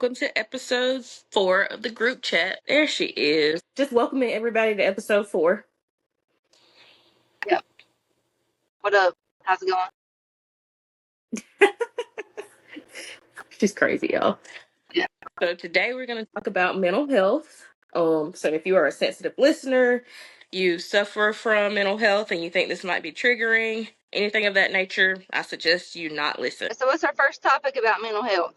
welcome to episode 4 of the group chat. There she is. Just welcoming everybody to episode 4. Yep. What up? How's it going? She's crazy, y'all. Yeah. So today we're going to talk about mental health. So if you are a sensitive listener, you suffer from mental health and you think this might be triggering, anything of that nature, I suggest you not listen. So what's our first topic about mental health?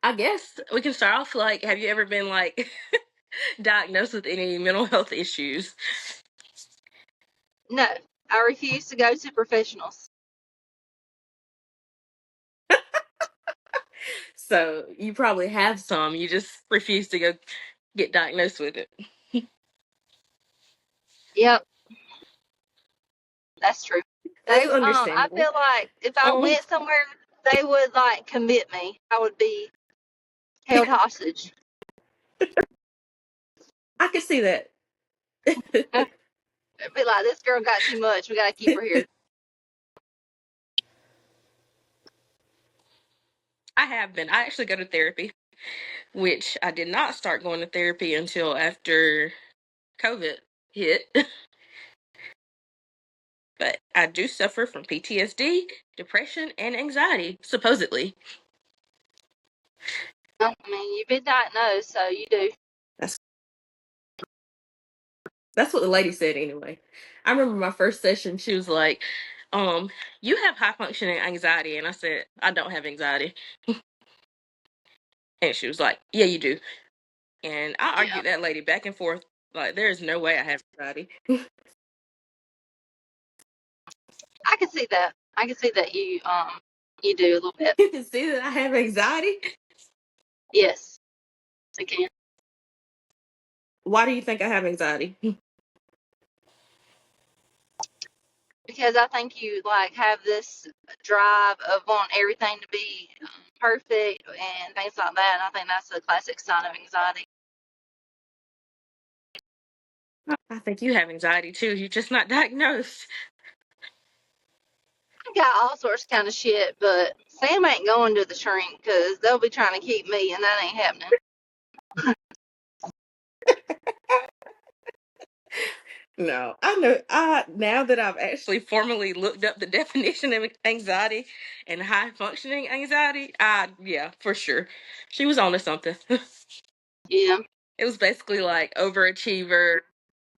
I guess we can start off like, have you ever been like diagnosed with any mental health issues? No, I refuse to go to professionals. So you probably have some. You just refuse to go get diagnosed with it. Yep, that's true. That's I understandable. feel like if I went somewhere, they would like commit me. I would be held hostage. I can see that. It'd be like, this girl got too much. We gotta keep her here. I have been. I actually go to therapy, which I did not start going to therapy until after COVID hit. But I do suffer from PTSD, depression, and anxiety, supposedly. I mean, you've been diagnosed, so you do. That's what the lady said anyway. I remember my first session, she was like, you have high functioning anxiety. And I said, I don't have anxiety. And she was like, yeah, you do. And I argued that lady back and forth. Like, there is no way I have anxiety. I can see that. I can see that you do a little bit. You can see that I have anxiety? Yes, I can. Why do you think I have anxiety? Because I think you like have this drive of wanting everything to be perfect and things like that. And I think that's a classic sign of anxiety. I think you have anxiety too. You're just not diagnosed. I got all sorts of kind of shit, but Sam ain't going to the shrink because they'll be trying to keep me, and that ain't happening. No, I know. Now that I've actually formally looked up the definition of anxiety and high functioning anxiety, yeah, for sure, she was onto something. Yeah. It was basically like overachiever,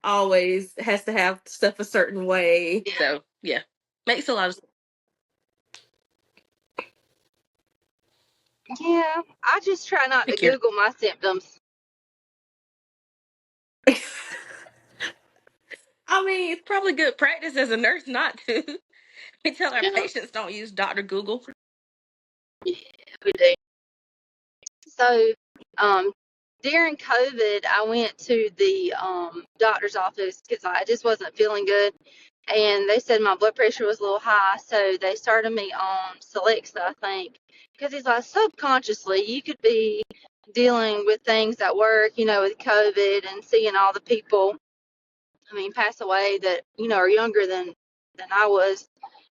always has to have stuff a certain way. Yeah. So yeah, makes a lot of sense. Yeah, I just try not to Google my symptoms. I mean, it's probably good practice as a nurse not to. We tell our patients don't use Dr. Google. Yeah, we do. So, during COVID, I went to the doctor's office because I just wasn't feeling good. And they said my blood pressure was a little high. So they started me on Celexa, I think. Because he's like, subconsciously, you could be dealing with things at work, with COVID and seeing all the people, pass away that, are younger than I was.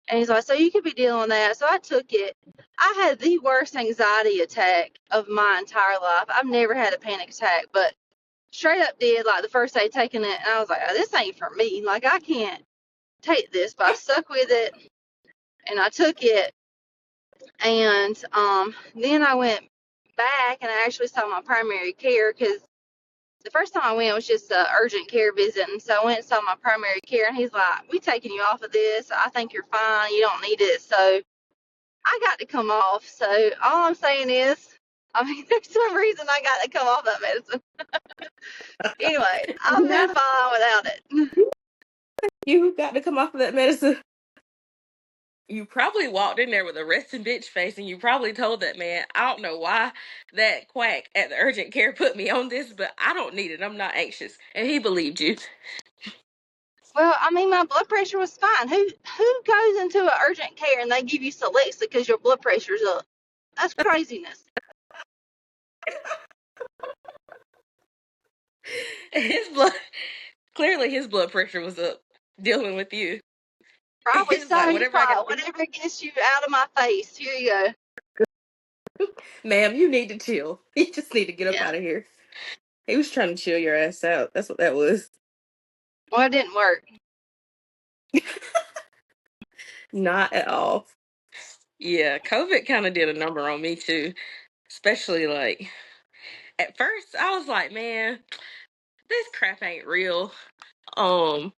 And he's like, so you could be dealing with that. So I took it. I had the worst anxiety attack of my entire life. I've never had a panic attack, but straight up did like the first day taking it. And I was like, oh, this ain't for me. Like, I can't take this. But I stuck with it and I took it. And then I went back and I actually saw my primary care because the first time I went was just an urgent care visit. And so I went and saw my primary care and he's like, we taking you off of this. I think you're fine. You don't need it. So I got to come off. So all I'm saying is, there's some reason I got to come off that medicine. Anyway, I've been fine without it. You got to come off of that medicine. You probably walked in there with a resting bitch face and you probably told that man, I don't know why that quack at the urgent care put me on this, but I don't need it. I'm not anxious. And he believed you. Well, my blood pressure was fine. Who goes into an urgent care and they give you Celexa because your blood pressure's up? That's craziness. Clearly his blood pressure was up dealing with you. Probably It's so. like He's whatever I probably gotta do. whatever gets you out of my face. Here you go. Ma'am, you need to chill. You just need to get up Yeah. out of here. He was trying to chill your ass out. That's what that was. Well, it didn't work. Not at all. Yeah, COVID kind of did a number on me too. Especially like at first I was like, man, this crap ain't real. Um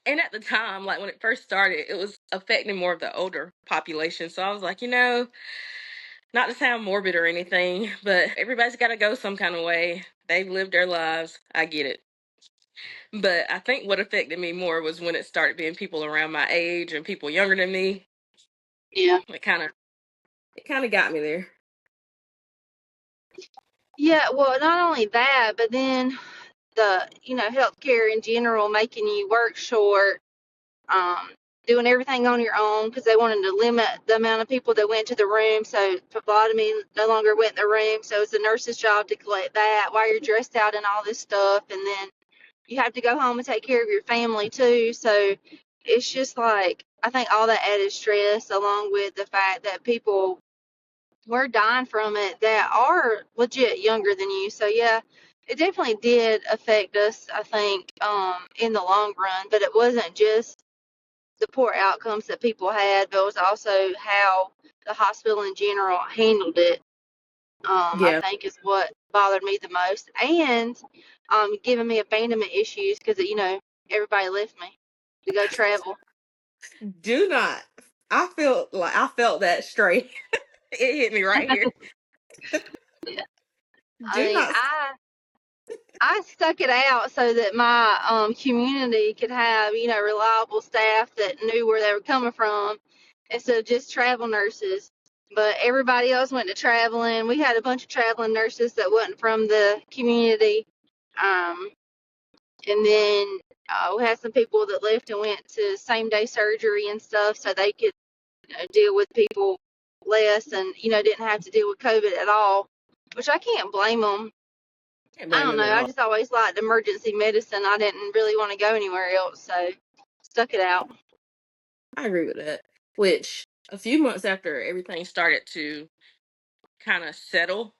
and at the time, like when it first started, it was affecting more of the older population. So I was like, not to sound morbid or anything, but everybody's got to go some kind of way. They've lived their lives. I get it. But I think what affected me more was when it started being people around my age and people younger than me. Yeah. It kind of got me there. Yeah. Well, not only that, but then the healthcare in general making you work short, um, doing everything on your own because they wanted to limit the amount of people that went to the room. So phlebotomy no longer went in the room. So it's the nurse's job to collect that while you're dressed out and all this stuff, and then you have to go home and take care of your family too. So it's just like I think all that added stress, along with the fact that people were dying from it that are legit younger than you. So yeah, it definitely did affect us, I think, in the long run. But it wasn't just the poor outcomes that people had, but it was also how the hospital in general handled it. I Yeah. think is what bothered me the most, and giving me abandonment issues because everybody left me to go travel. Do not. I felt that straight. It hit me right here. Yeah. I Do mean, not. I stuck it out so that my community could have reliable staff that knew where they were coming from instead of just travel nurses. But everybody else went to traveling. We had a bunch of traveling nurses that wasn't from the community. Um, and then we had some people that left and went to same day surgery and stuff so they could deal with people less and didn't have to deal with COVID at all, which I can't blame them. Can't I blame don't know. them at I all. just always liked emergency medicine. I didn't really want to go anywhere else, so stuck it out. I agree with that. Which a few months after everything started to kind of settle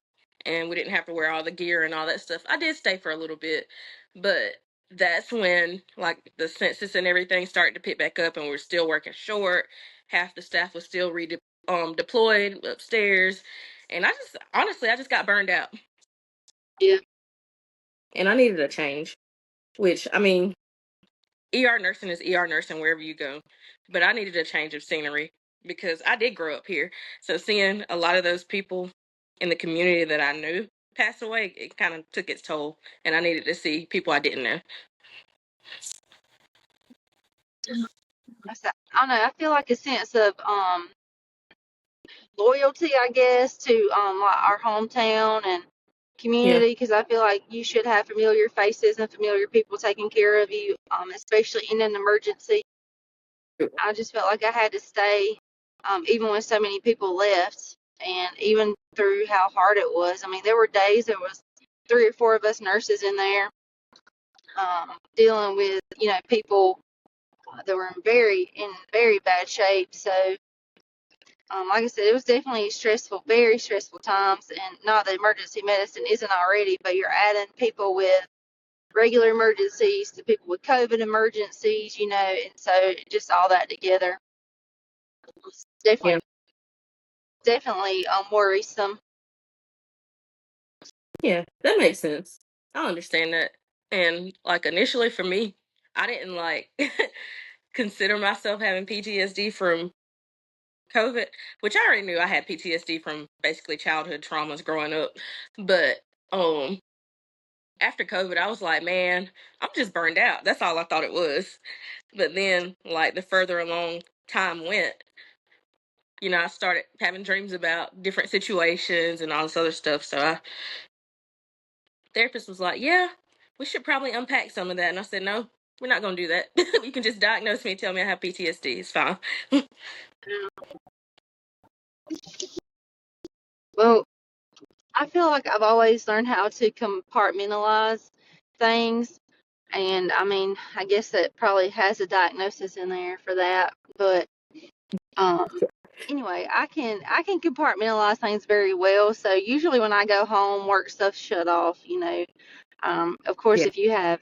and we didn't have to wear all the gear and all that stuff, I did stay for a little bit. But that's when like the census and everything started to pick back up and we're still working short. Half the staff was still deployed upstairs. And I just got burned out. Yeah. And I needed a change. Which I mean, ER nursing is ER nursing wherever you go. But I needed a change of scenery because I did grow up here. So seeing a lot of those people in the community that I knew pass away, it kind of took its toll. And I needed to see people I didn't know. I don't know. I feel like a sense of loyalty, I guess, to like our hometown and Yeah. community because I feel like you should have familiar faces and familiar people taking care of you, especially in an emergency. I just felt like I had to stay, even when so many people left, and even through how hard it was. I mean, there were days there was 3 or 4 of us nurses in there, dealing with people that were in very bad shape. So, like I said, it was definitely stressful, very stressful times. And not that emergency medicine isn't already, but you're adding people with regular emergencies to people with COVID emergencies, and so just all that together was Yeah. definitely worrisome. Yeah. That makes sense. I understand that. And like initially for me, I didn't like consider myself having PTSD from COVID, which I already knew I had PTSD from basically childhood traumas growing up. But um after COVID, I was like, man, I'm just burned out. That's all I thought it was. But then, like, the further along time went, I started having dreams about different situations and all this other stuff. So, therapist was like, yeah, we should probably unpack some of that. And I said, no, we're not going to do that. You can just diagnose me and tell me I have PTSD. It's fine. Well, I feel like I've always learned how to compartmentalize things, And I mean, I guess that probably has a diagnosis in there for that. But um, anyway, I can compartmentalize things very well. So usually when I go home, work stuff shut off. Of course, Yeah. if you have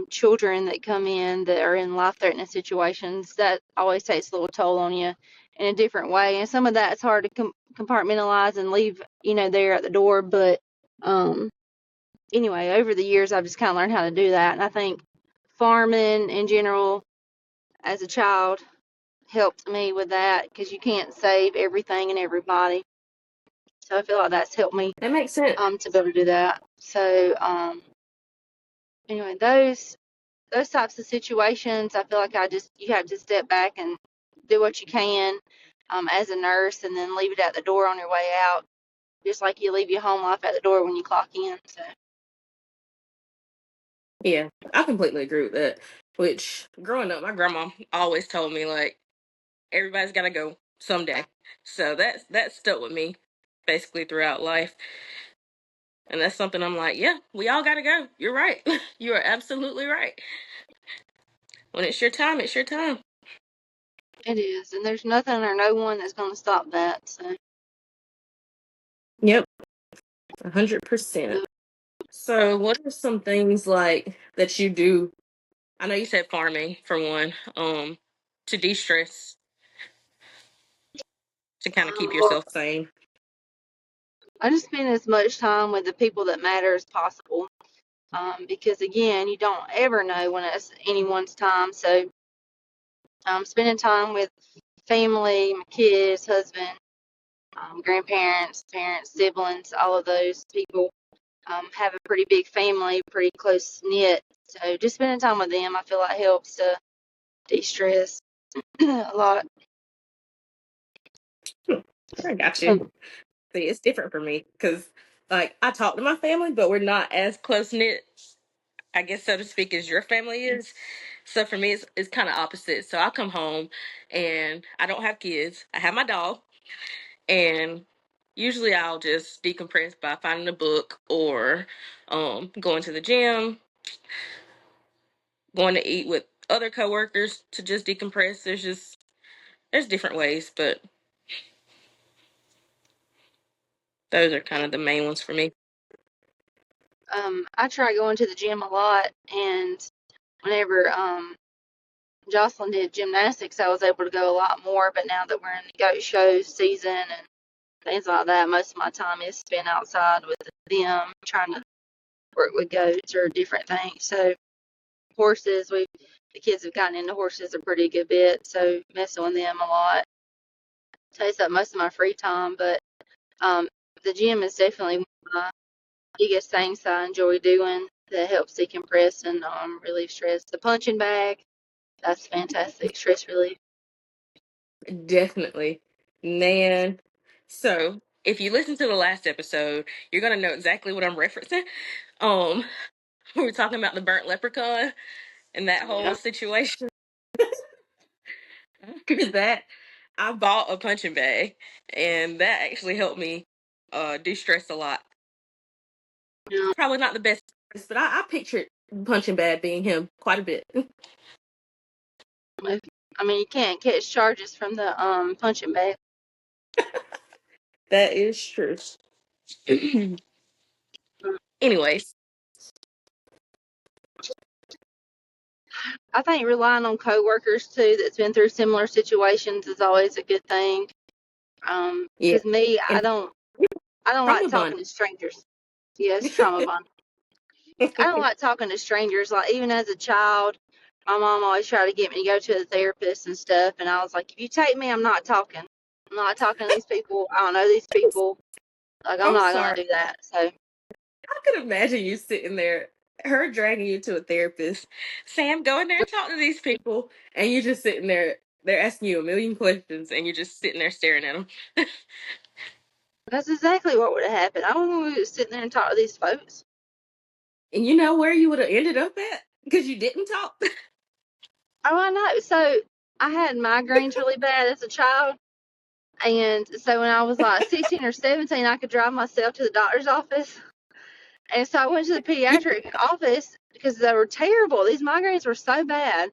children that come in that are in life-threatening situations, that always takes a little toll on you in a different way. And some of that's hard to compartmentalize and leave, there at the door. But anyway, over the years, I've just kind of learned how to do that. And I think farming in general, as a child, helped me with that because you can't save everything and everybody. So I feel like that's helped me That makes sense. to be able to do that. So anyway, those types of situations, I feel like you have to step back and do what you can as a nurse, and then leave it at the door on your way out, just like you leave your home life at the door when you clock in. So Yeah, I completely agree with that. Which, growing up, my grandma always told me, like, everybody's got to go someday. So that stuck with me basically throughout life. And that's something I'm like, yeah, we all got to go. You're right. You are absolutely right. When it's your time, it's your time. it is, and there's nothing or no one that's going to stop that. So Yep, 100%. So, what are some things like that you do? I know you said farming for one, to de-stress, to kind of keep well, yourself sane. I just spend as much time with the people that matter as possible. Because again, you don't ever know when it's anyone's time. So spending time with family, my kids, husband, grandparents, parents, siblings, all of those people have a pretty big family, pretty close knit. So just spending time with them, I feel like helps to de-stress a lot. I got you. Um, See, it's different for me because, like, I talk to my family, but we're not as close knit, I guess, so to speak, as your family is. So for me, it's kind of opposite. So I come home and I don't have kids. I have my dog, and usually I'll just decompress by finding a book or going to the gym, going to eat with other coworkers to just decompress. There's different ways, but those are kind of the main ones for me. I try going to the gym a lot, and whenever Jocelyn did gymnastics, I was able to go a lot more. But now that we're in the goat show season and things like that, most of my time is spent outside with them, trying to work with goats or different things. So horses, the kids have gotten into horses a pretty good bit, so messing with them a lot takes up most of my free time. But um, the gym is definitely one of my biggest things that I enjoy doing that helps decompress and relieve stress. The punching bag, that's fantastic stress relief. Definitely. Man. So if you listen to the last episode, you're gonna know exactly what I'm referencing. Um, we were talking about the burnt leprechaun and that whole Yeah. situation. After that, I bought a punching bag, and that actually helped me de-stress a lot. Yeah. Probably not the best, but I pictured punching bag being him quite a bit. I mean, you can't catch charges from the punching bag. That is true. Anyways, I think relying on coworkers too that's been through similar situations is always a good thing. yeah, Because me, I and don't I don't like trauma bond. talking to strangers. Yes, trauma bond. I don't like talking to strangers. Like even as a child, my mom always tried to get me to go to a therapist and stuff, and I was like, if you take me, I'm not talking. I'm not talking to these people. I don't know these people. Like I'm I'm not sorry. gonna do that. So I could imagine you sitting there, her dragging you to a therapist. Sam, go in there and talk to these people, and you just sitting there. They're asking you a million questions, and you're just sitting there staring at them. that's exactly what would have happened. I don't want to sit there and talk to these folks. And you know where you would have ended up at because you didn't talk. Oh, I know. So I had migraines really bad as a child. And so when I was like 16 or 17, I could drive myself to the doctor's office. And so I went to the You pediatric office, because they were terrible. These migraines were so bad.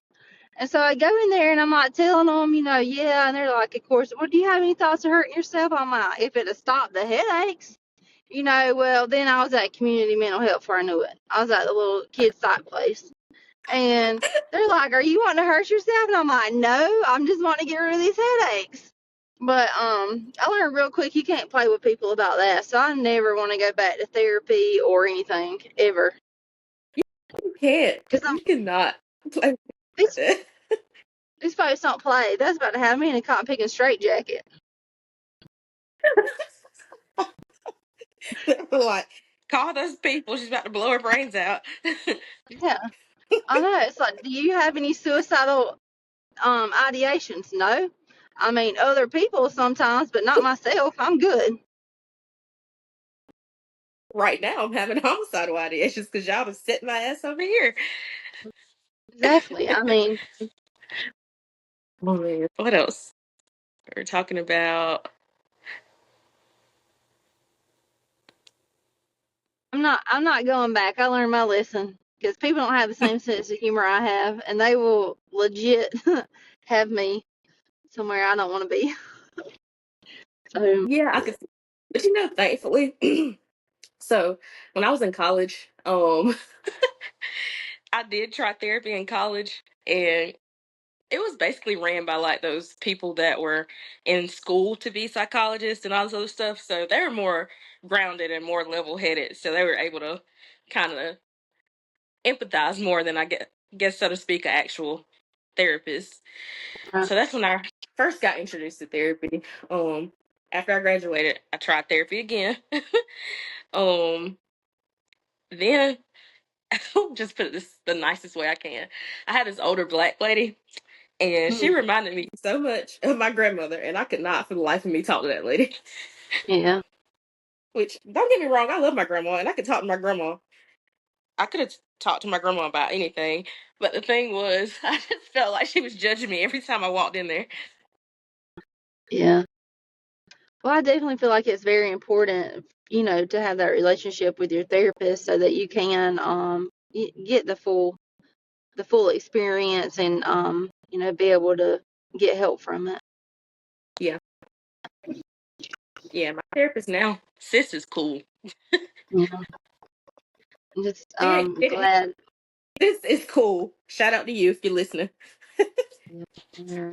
And so I go in there and I'm like telling them, yeah. And they're like, of course, well, do you have any thoughts of hurting yourself? I'm like, if it had stopped the headaches, well, then I was at community mental health before I knew it. I was at the little kid psych place. And they're like, are you wanting to hurt yourself? And I'm like, no, I'm just wanting to get rid of these headaches. But I learned real quick you can't play with people about that. So I never want to go back to therapy or anything ever. You can't. Because You cannot play with these, it. these folks don't play. That's about to have me in a cotton picking straitjacket. Like, call those people. She's about to blow her brains out. Yeah, I know. It's like, do you have any suicidal ideations? No. I mean, other people sometimes, but not myself. I'm good. Right now, I'm having homicidal ideations because y'all have set my ass over here. Exactly. I mean, Oh, man. What else? We're talking about. I'm not going back. I learned my lesson because people don't have the same sense of humor I have, and they will legit have me somewhere I don't want to be. So, Yeah, I could. But thankfully, so when I was in college, I did try therapy in college, and it was basically ran by like those people that were in school to be psychologists and all this other stuff. So they were more grounded and more level headed. So they were able to kind of empathize more than guess so to speak, an actual therapist. So that's when I first got introduced to therapy. After I graduated, I tried therapy again. um, then just put it this the nicest way I can. I had this older black lady, and she reminded me so much of my grandmother, and I could not for the life of me talk to that lady. yeah, Which, don't get me wrong, I love my grandma, and I could talk to my grandma. I could have talked to my grandma about anything, but the thing was, I just felt like she was judging me every time I walked in there. yeah. Well, I definitely feel like it's very important, to have that relationship with your therapist so that you can get the full experience and be able to get help from it. Yeah, yeah. My therapist now, sis is cool. Yeah. I'm just She ain't kidding. glad. This is cool. Shout out to you if you're listening. Yeah.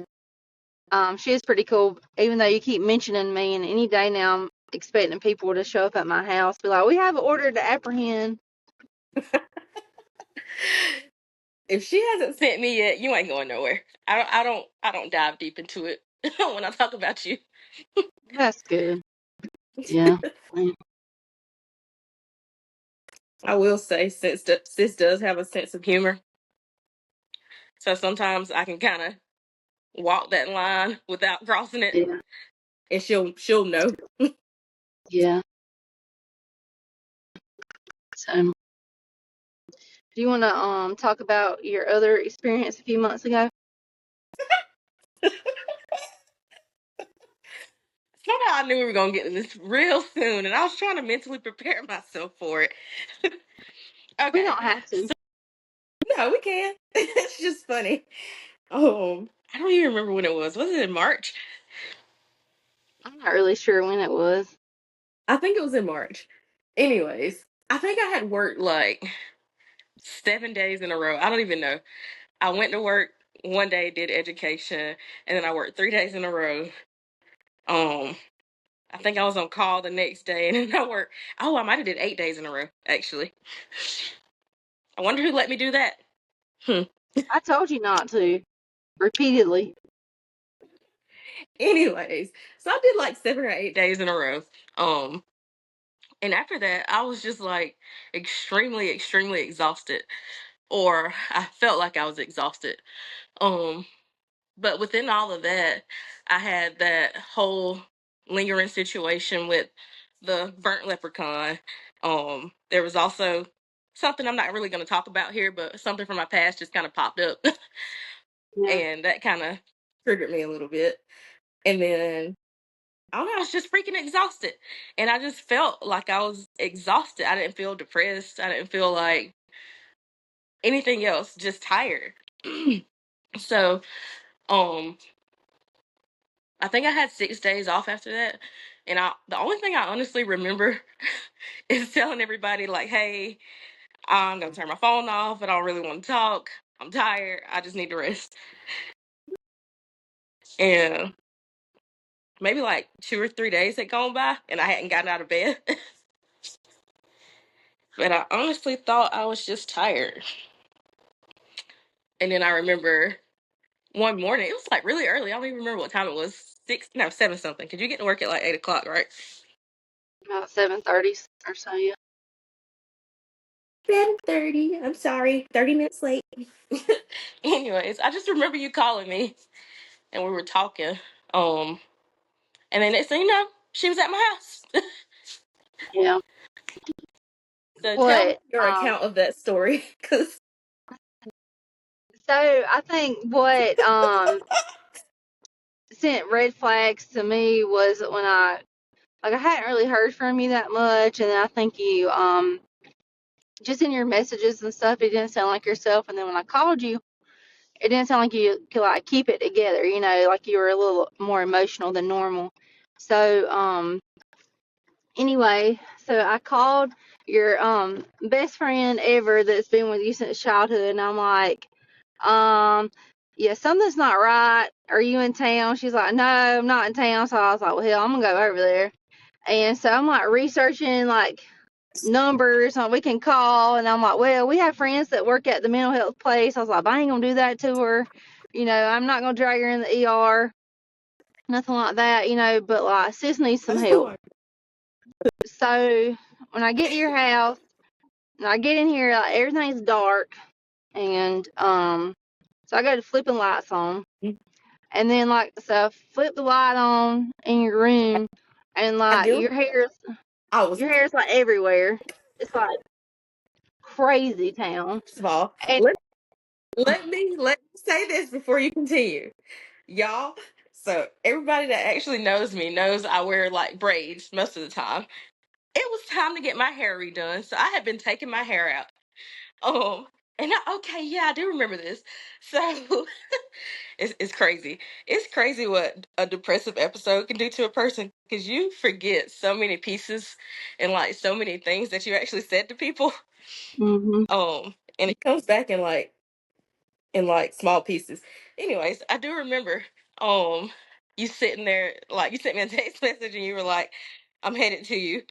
She is pretty cool, even though you keep mentioning me, and any day now I'm expecting people to show up at my house, be like, we have an order to apprehend. If she hasn't sent me yet, you ain't going nowhere. I don't dive deep into it when I talk about you. That's good. Yeah. I will say, since sis does have a sense of humor, so sometimes I can kind of walk that line without crossing it, Yeah. and she'll know. Yeah. So, do you want to talk about your other experience a few months ago? Somehow I knew we were gonna get to this real soon, and I was trying to mentally prepare myself for it. We Okay, don't have to. so, no, we can. It's just funny. I don't even remember when it was. Was it in March? I'm not really sure when it was. I think it was in March. Anyways, I think I had worked like 7 days in a row. I don't even know. I went to work one day, did education, and then I worked 3 days in a row. Um, I think I was on call the next day, and then I worked. Oh, I might have did 8 days in a row actually. I wonder who let me do that. Hmm. I told you not to repeatedly. Anyways, so I did like 7 or 8 days in a row. Um, and after that, I was just like extremely, extremely exhausted, or I felt like I was exhausted. Um, but within all of that, I had that whole lingering situation with the burnt leprechaun. There was also something I'm not really going to talk about here, but something from my past just kind of popped up, Yeah. and that kind of triggered me a little bit. And then I don't know, I was just freaking exhausted. And I just felt like I was exhausted. I didn't feel depressed. I didn't feel like anything else, just tired. So, um, I think I had 6 days off after that. And the only thing I honestly remember is telling everybody, like, hey, I'm going to turn my phone off. I don't really want to talk. I'm tired. I just need to rest. And maybe like 2 or 3 days had gone by and I hadn't gotten out of bed. But I honestly thought I was just tired. And then I remember one morning, it was like really early. I don't even remember what time it was. 7 something. Because you get to work at like 8 o'clock, right? About 7:30 or so, yeah. 7:30. I'm sorry. 30 minutes late. Anyways, I just remember you calling me and we were talking. And then next thing you know, she was at my house. Yeah. So tell me What? your account of that story. Cause So I think what sent red flags to me was when I hadn't really heard from you that much, and then I think you just in your messages and stuff, it didn't sound like yourself. And then when I called you, it didn't sound like you could like keep it together, like you were a little more emotional than normal. So anyway, so I called your best friend ever that's been with you since childhood, and I'm like, yeah, something's not right. Are you in town? She's like, no, I'm not in town. So I was like, well, hell, I'm gonna go over there. And so I'm like researching like numbers on we can call, and I'm like, well, we have friends that work at the mental health place. I was like, I ain't gonna do that to her. I'm not gonna drag her in the ER, nothing like that, but like sis needs some help. So when I get to your house and I get in here, like everything's dark, and so I go to flipping lights on, and then so I flip the light on in your room, and I like do. I was your hair's like everywhere. It's like crazy town. first of all, And let me say this before you continue. Y'all, so everybody that actually knows me knows I wear like braids most of the time. It was time to get my hair redone, so I had been taking my hair out. Okay, yeah, I do remember this. So it's crazy. It's crazy what a depressive episode can do to a person because you forget so many pieces and like so many things that you actually said to people. mhm. And it comes back in like small pieces. Anyways, I do remember you sitting there, like you sent me a text message and you were like, I'm headed to you.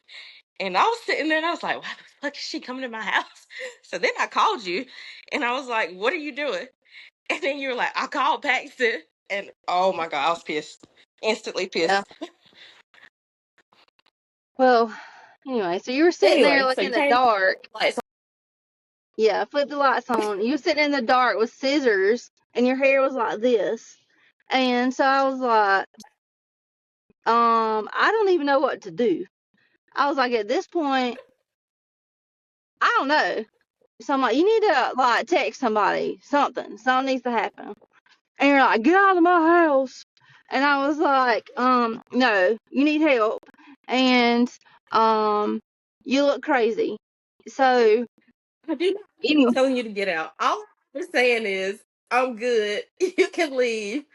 And I was sitting there and I was like, why the fuck is she coming to my house? So then I called you and I was like, what are you doing? And then you were like, I called Paxton. And oh my God, I was pissed. Instantly Yeah. pissed. Well, anyway, so you were sitting there Anyway, like so in you the came dark. like so Yeah, flip the lights on. You were sitting in the dark with scissors, and your hair was like this. And so I was like, I don't even know what to do. I was like, at this point, I don't know. So I'm like, you need to like text somebody, something. Something needs to happen. And you're like, get out of my house. And I was like, no, you need help. And you look crazy. So I do not anyway, telling you to get out. All I'm saying is I'm good. You can leave.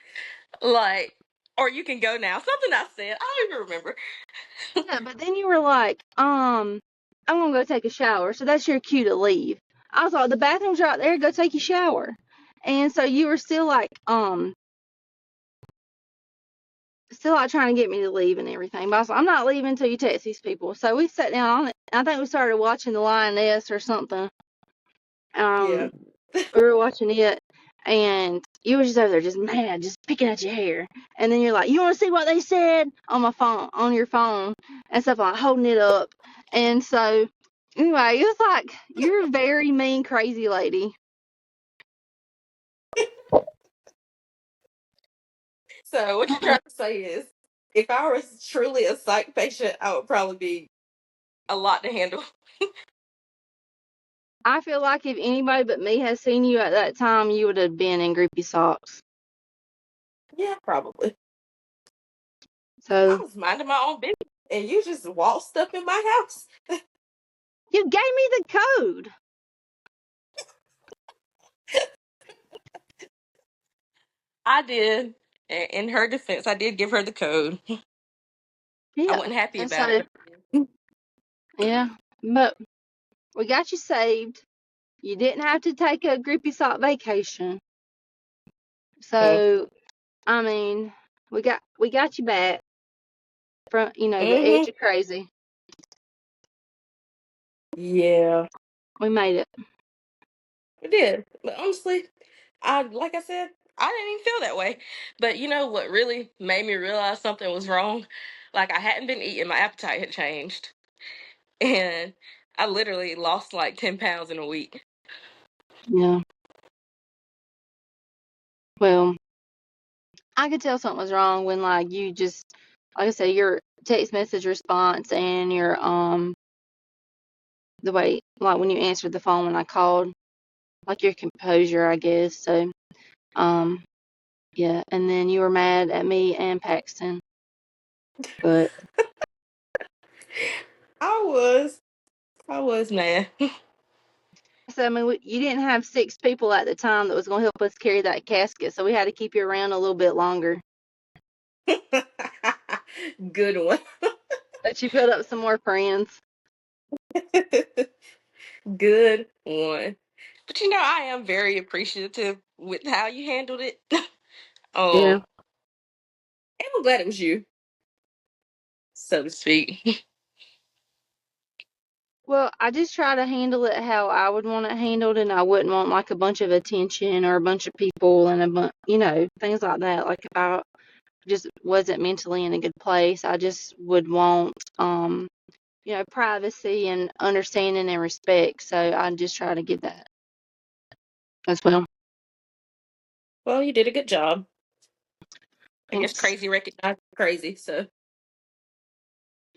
Like, or you can go now. Something I said. I don't even remember. yeah, but then you were like, I'm gonna go take a shower. So that's your cue to leave. I was like, the bathroom's right there. Go take your shower. And so you were still like trying to get me to leave and everything. But I was like, I'm not leaving until you text these people. So we sat down on it. I think we started watching The Lioness or something. Yeah. We were watching it, and you were just over there, just mad, just picking at your hair. And then you're like, "You want to see what they said on my phone, on your phone, and stuff like holding it up." And so, anyway, it was like you're a very mean, crazy lady. So what you're trying to say is if I was truly a psych patient, I would probably be a lot to handle. I feel like if anybody but me had seen you at that time, you would have been in Grippy socks. Yeah, probably. I So was minding my own business and you just waltzed up in my house. you gave me the code. I did. In her defense, I did give her the code. I Yeah. wasn't happy And about so, it, but yeah, but we got you saved. You didn't have to take a Grippy sock vacation. So, I mean, we got you back from, the edge mm-hmm. of crazy. Yeah, We made it. it did. But honestly, like I said, I didn't even feel that way. But you know what really made me realize something was wrong? Like I hadn't been eating, my appetite had changed. And I literally lost like 10 pounds in a week. Yeah. Well, I could tell something was wrong when like you just like I say your text message response and your the way like when you answered the phone when I called, like your composure, I guess. So um yeah, and then you were mad at me and Paxton. But I was. I was mad. so I mean you didn't have 6 people at the time that was going to help us carry that casket, so we had to keep you around a little bit longer. Good one. But you built up some more friends. Good one. But you know, I am very appreciative with how you handled it. Yeah. And I'm glad it was you, so to speak. Well, I just try to handle it how I would want it handled, and I wouldn't want like a bunch of attention or a bunch of people and things like that. Like if I just wasn't mentally in a good place, I just would want, privacy and understanding and respect. So I just try to give that as well. Well, you did a good job. I guess Thanks. crazy recognized crazy, so.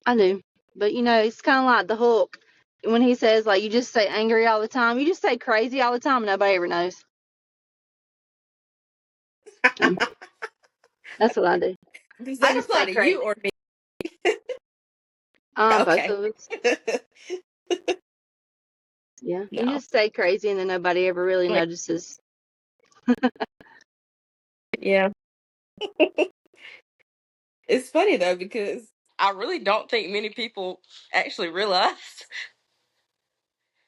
I do. But it's kind of like the Hulk when he says like you just say angry all the time. You just say crazy all the time and nobody ever knows. So that's what I do. Does I that just apply say to you crazy. or me? Both Okay. of us. Yeah. You No. just say crazy and then nobody ever really Like, notices. yeah. It's funny though because I really don't think many people actually realize.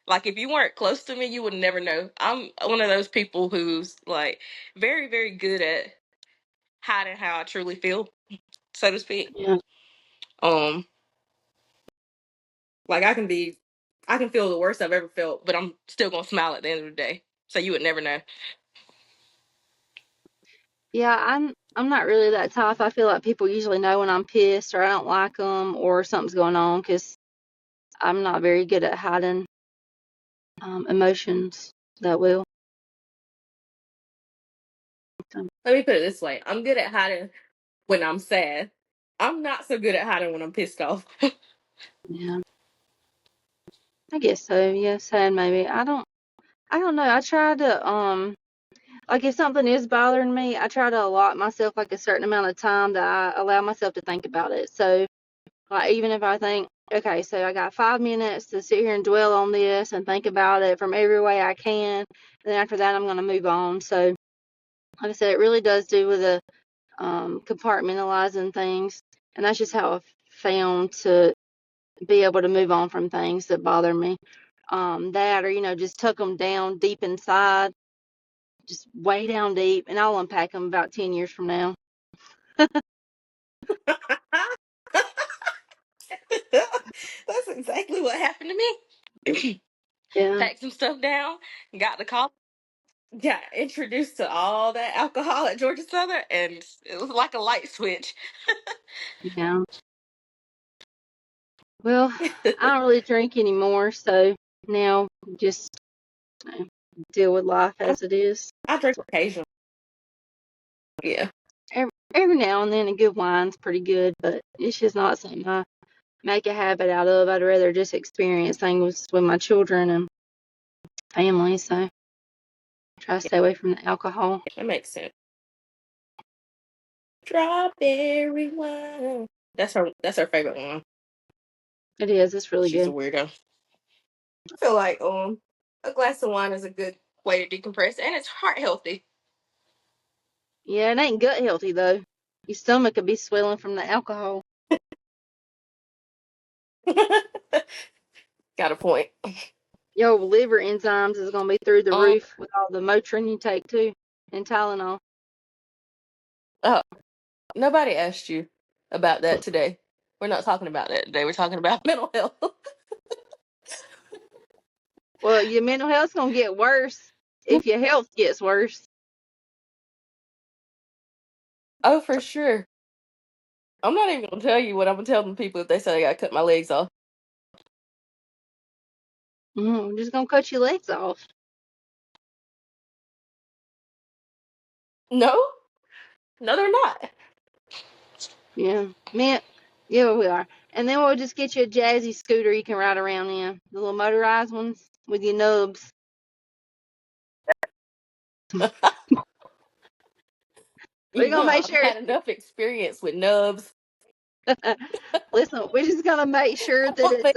Like if you weren't close to me, you would never know. I'm one of those people who's like very, very good at hiding how I truly feel, so to speak. Yeah. Um, like I can feel the worst I've ever felt, but I'm still gonna smile at the end of the day. So you would never know. Yeah, I'm not really that type. I feel like people usually know when I'm pissed or I don't like them or something's going on because I'm not very good at hiding emotions that well. So, Let me put it this way: I'm good at hiding when I'm sad. I'm not so good at hiding when I'm pissed off. yeah, I guess so. Yeah, sad maybe. I don't know. I try to like if something is bothering me, I try to allot myself like a certain amount of time that I allow myself to think about it. So like even if I think, okay, so I got 5 minutes to sit here and dwell on this and think about it from every way I can, and then after that I'm gonna move on. So like I said, it really does do with the compartmentalizing things, and that's just how I've found to be able to move on from things that bother me. That or just tuck them down deep inside, just way down deep, and I'll unpack them about 10 years from now. That's exactly what happened to me. Yeah, Packed some stuff down, got the call, got introduced to all that alcohol at Georgia Southern, and it was like a light switch. yeah. Well, I don't really drink anymore, so now just deal with life as it is. I drink occasionally. Yeah. Every now and then, a good wine's pretty good, but it's just not something I make a habit out of. I'd rather just experience things with my children and family, so try to Yeah, stay away from the alcohol. that makes sense. Strawberry wine. That's her favorite one. It is. It's really She's a good. weirdo. I feel like a glass of wine is a good way to decompress and it's heart healthy. Yeah, it ain't gut healthy though. Your stomach could be swelling from the alcohol. Got a point. Your liver enzymes is gonna be through the Um, roof with all the Motrin you take too, and Tylenol. oh, nobody asked you about that today. We're not talking about that today. We're talking about mental health. Well, your mental health's gonna get worse if your health gets worse. Oh, for sure. I'm not even gonna tell you what I'm gonna tell them people if they say I gotta cut my legs off. I'm just gonna cut your legs off. No, no, they're not. Yeah, man. Yeah, we are. And then we'll just get you a jazzy scooter you can ride around in, the little motorized ones with your nubs. We're You gonna know, make I've sure. had enough experience with nubs. Listen, we're just gonna make sure that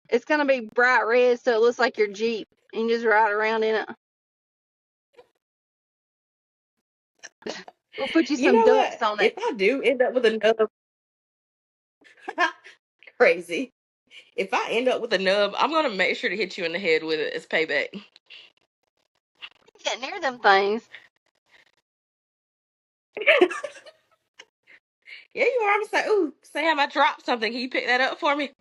it's gonna be bright red, so it looks like your Jeep, and you just ride around in it. We'll put you You some know dust what? on it. If I do end up with a nub, crazy. If I end up with a nub, I'm gonna make sure to hit you in the head with it as payback. Get near them things. Yeah, you are. I'm gonna say, ooh, Sam, I dropped something. Can you pick that up for me?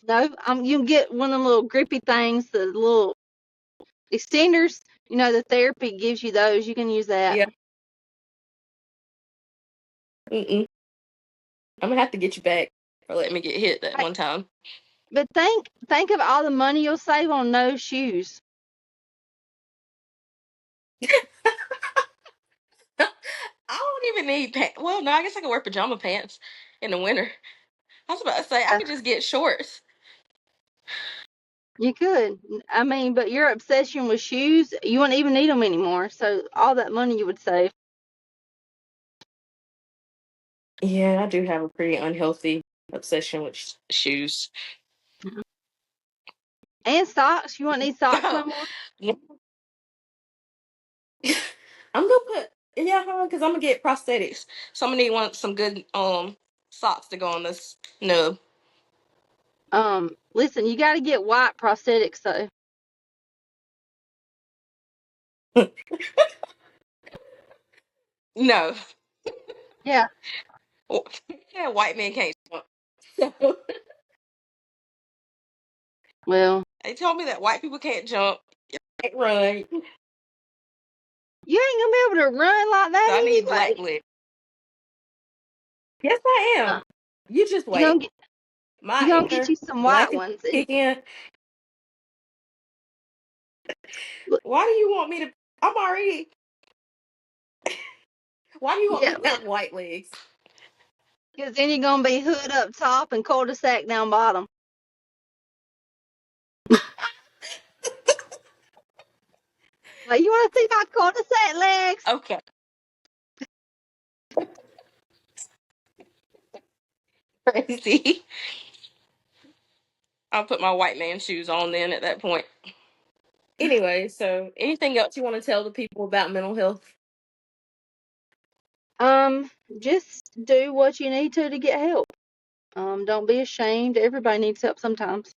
No, you can get one of them little grippy things, the little extenders. You know, the therapy gives you those. You can use that. Yeah. Mm-mm. I'm gonna have to get you back for letting me get hit that Hey, one time. but think of all the money you'll save on no shoes. I don't even need pants. Well, no, I guess I can wear pajama pants in the winter. I was about to say I Yeah, could just get shorts. you could. I mean, but your obsession with shoes, you wouldn't even need them anymore. So all that money you would save. Yeah, I do have a pretty unhealthy obsession with shoes. And socks. You wouldn't need socks no Oh, more. yeah. I'm gonna put because I'm gonna get prosthetics, so I'm gonna need some good socks to go on this nub. Listen, you got to get white prosthetics though. No, Yeah. yeah, white men can't jump. So Well, they told me that white people can't jump, can't run, you ain't gonna be able to run like so I that need black anyway. legs. Yes, I Uh, am. You just you wait. gonna get My you gonna get inner you some when I white can ones and kick in. look, Why do you want me to? I'm already. Why do you want yeah, me to have white legs? because then you're gonna be hood up top and cul-de-sac down bottom. Like, you want to see my cul-de-sac legs? Okay, crazy. I'll put my white man shoes on then at that point. Anyway, so anything else you want to tell the people about mental health? Just do what you need to get help. Don't be ashamed. Everybody needs help sometimes.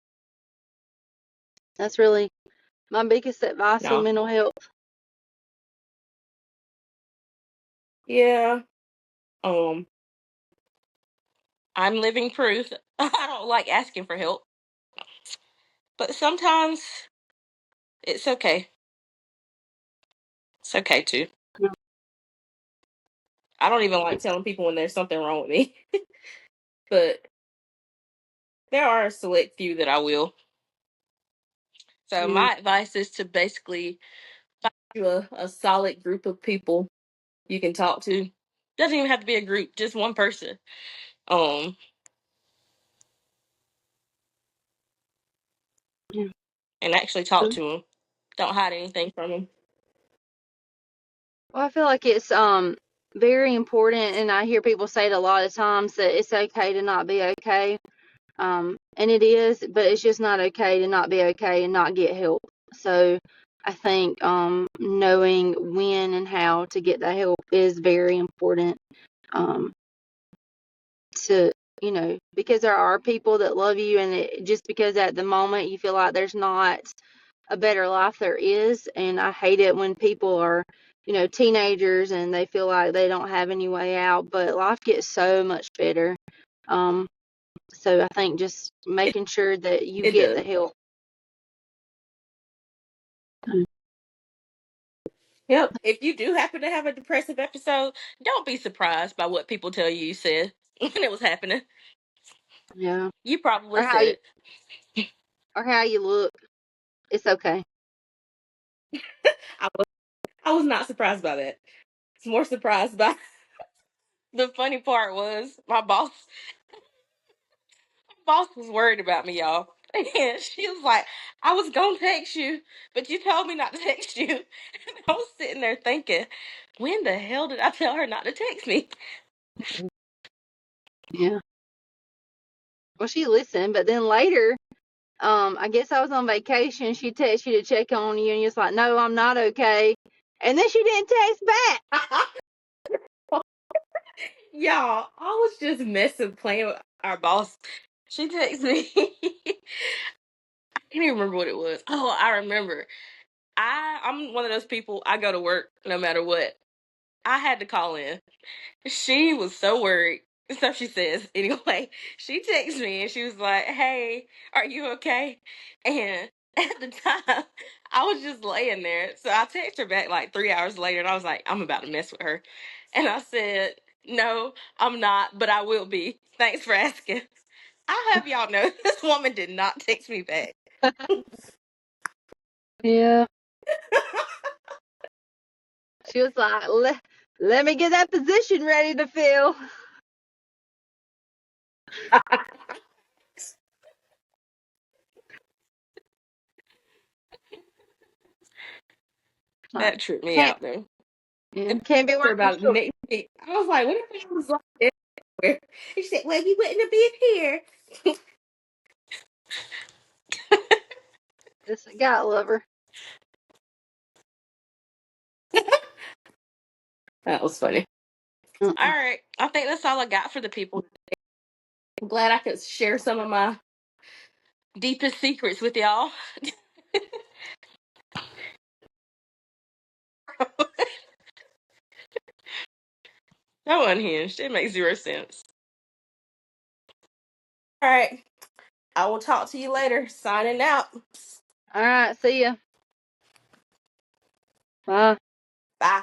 That's really my biggest advice with No. mental health. Yeah. Um, I'm living proof. I don't like asking for help, but sometimes it's okay. It's okay too. I don't even like telling people when there's something wrong with me, but there are a select few that I will. So Yeah, my advice is to basically find you a solid group of people you can talk to. Doesn't even have to be a group, just one person. Um, yeah. and actually talk to them. Don't hide anything from them. Well, I feel like it's very important, and I hear people say it a lot of times that it's okay to not be okay. And it is, but it's just not okay to not be okay and not get help. So I think knowing when and how to get that help is very important. Um, to because there are people that love you, and just because at the moment you feel like there's not a better life, there is. And I hate it when people are teenagers and they feel like they don't have any way out, but life gets so much better. um so I think just making sure that you It get does. the help. Yep. If you do happen to have a depressive episode, don't be surprised by what people tell you said when it was happening. Yeah. You probably or how said you it. or how you look, it's okay. I was, I was not surprised by that. It's more surprised by the funny part was my boss was worried about me, y'all. And she was like, I was gonna text you, but you told me not to text you. And I was sitting there thinking, when the hell did I tell her not to text me? Yeah. Well, she listened, but then later, I guess I was on vacation. She texted you to check on you, and you was like, "No, I'm not okay." And then she didn't text back. Y'all, I was just messing, playing with our boss. She texted me. I can't even remember what it was. Oh, I remember. I'm one of those people, I go to work no matter what. I had to call in. She was so worried. So she says, anyway, she texted me and she was like, hey, are you okay? And at the time, I was just laying there. So I texted her back like 3 hours later and I was like, I'm about to mess with her. And I said, no, I'm not, but I will be. Thanks for asking. I'll have y'all know this woman did not text me back. Yeah. She was like, let me get that position ready to fill. Like, That tripped me can't out though. yeah, And can't be for working about short. next week, I was like, what if I was like this? She said, well, you wouldn't have been here. This guy lover. That was funny. All Uh-uh. right. I think that's all I got for the people. I'm glad I could share some of my deepest secrets with y'all. So unhinged. It makes zero sense. All right. I will talk to you later. Signing out. All right, see ya. Bye. Bye.